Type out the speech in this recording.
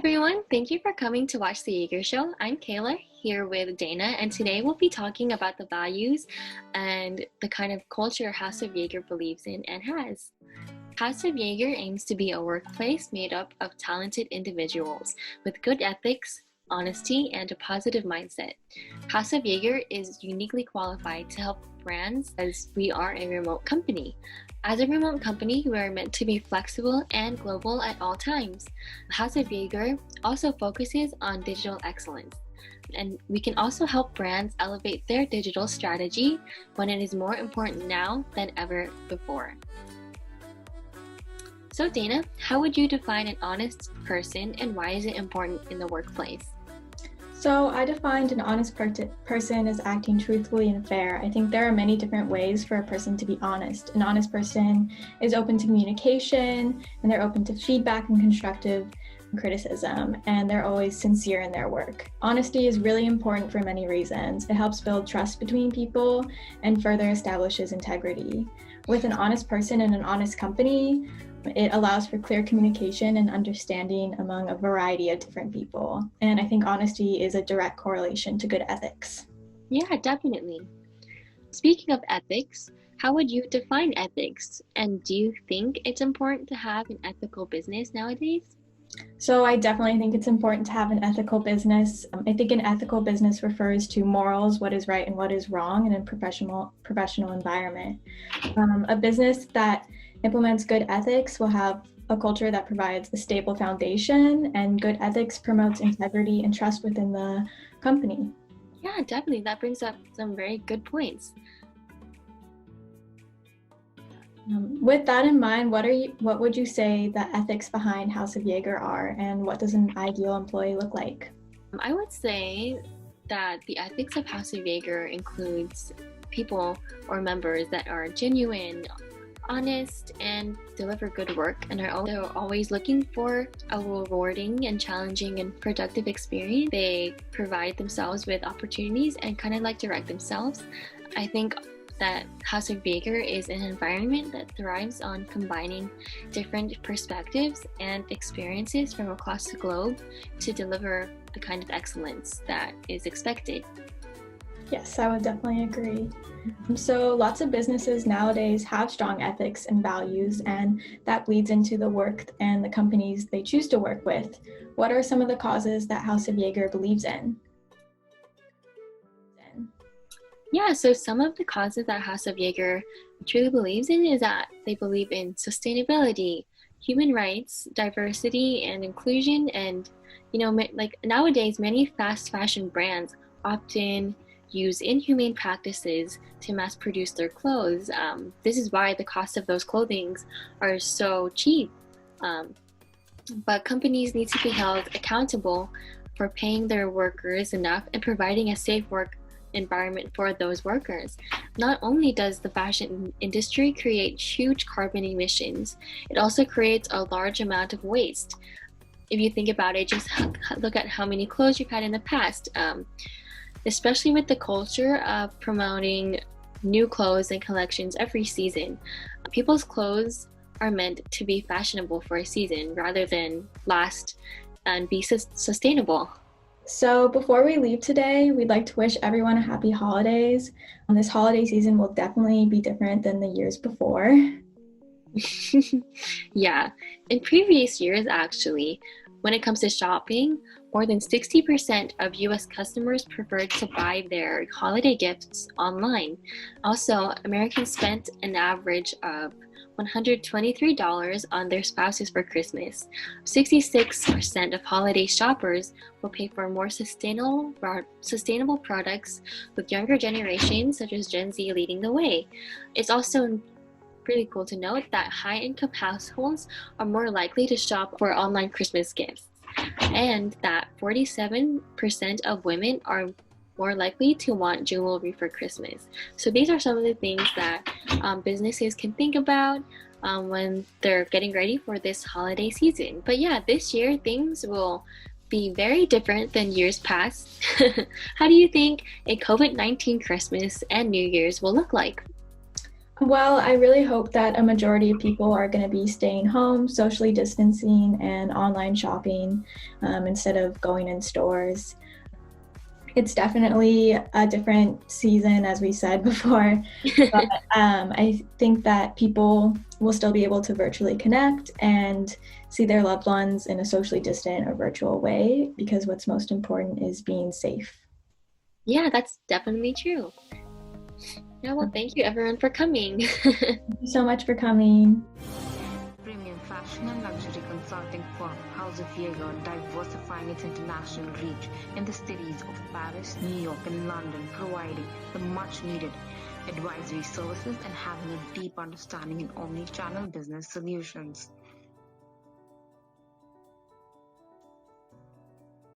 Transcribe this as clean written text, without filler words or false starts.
everyone, thank you for coming to watch the Jaeger Show. I'm Kayla here with Dana, and today we'll be talking about the values and the kind of culture House of Jaeger believes in and has. House of Jaeger aims to be a workplace made up of talented individuals with good ethics, honesty, and a positive mindset. House of Jaeger is uniquely qualified to help brands as we are a remote company. As a remote company, we are meant to be flexible and global at all times. House of Jaeger also focuses on digital excellence, and we can also help brands elevate their digital strategy when it is more important now than ever before. So Dana, how would you define an honest person and why is it important in the workplace? So I defined an honest person as acting truthfully and fair. I think there are many different ways for a person to be honest. An honest person is open to communication, and they're open to feedback and constructive criticism, and they're always sincere in their work. Honesty is really important for many reasons. It helps build trust between people and further establishes integrity. With an honest person and an honest company, it allows for clear communication and understanding among a variety of different people. And I think honesty is a direct correlation to good ethics. Yeah, definitely. Speaking of ethics, how would you define ethics? And do you think it's important to have an ethical business nowadays? So I definitely think it's important to have an ethical business. I think an ethical business refers to morals, what is right and what is wrong in a professional environment. A business that implements good ethics will have a culture that provides a stable foundation, and good ethics promotes integrity and trust within the company. Yeah, definitely. That brings up some very good points. With that in mind, what would you say the ethics behind House of Jaeger are, and what does an ideal employee look like? I would say that the ethics of House of Jaeger includes people or members that are genuine, honest, and deliver good work, and they're always looking for a rewarding and challenging and productive experience. They provide themselves with opportunities and kind of like direct themselves. I think that House of Jaeger is an environment that thrives on combining different perspectives and experiences from across the globe to deliver the kind of excellence that is expected. Yes, I would definitely agree. So lots of businesses nowadays have strong ethics and values, and that bleeds into the work and the companies they choose to work with. What are some of the causes that House of Jaeger believes in? Yeah, so some of the causes that House of Jaeger truly believes in is that they believe in sustainability, human rights, diversity, and inclusion. And, like nowadays, many fast fashion brands often use inhumane practices to mass produce their clothes. This is why the cost of those clothing are so cheap. But companies need to be held accountable for paying their workers enough and providing a safe work environment for those workers. Not only does the fashion industry create huge carbon emissions, it also creates a large amount of waste. If you think about it, just look at how many clothes you've had in the past. Especially with the culture of promoting new clothes and collections every season. People's clothes are meant to be fashionable for a season rather than last and be sustainable. So before we leave today, we'd like to wish everyone a happy holidays. This holiday season will definitely be different than the years before. Yeah, in previous years actually, when it comes to shopping, more than 60% of US customers preferred to buy their holiday gifts online. Also, Americans spent an average of $123 on their spouses for Christmas. 66% of holiday shoppers will pay for more sustainable products, with younger generations such as Gen Z leading the way. It's also pretty cool to note that high-income households are more likely to shop for online Christmas gifts, and that 47% of women are more likely to want jewelry for Christmas. So these are some of the things that businesses can think about when they're getting ready for this holiday season. But yeah, this year things will be very different than years past. How do you think a COVID-19 Christmas and New Year's will look like? Well, I really hope that a majority of people are going to be staying home, socially distancing, and online shopping instead of going in stores. It's definitely a different season, as we said before, but I think that people will still be able to virtually connect and see their loved ones in a socially distant or virtual way because what's most important is being safe. Yeah, that's definitely true. Yeah, well, thank you everyone for coming. Thank you so much for coming. Premium fashion and luxury consulting firm House of Jaeger, diversifying its international reach in the cities of Paris, New York, and London, providing the much needed advisory services and having a deep understanding in omni-channel business solutions.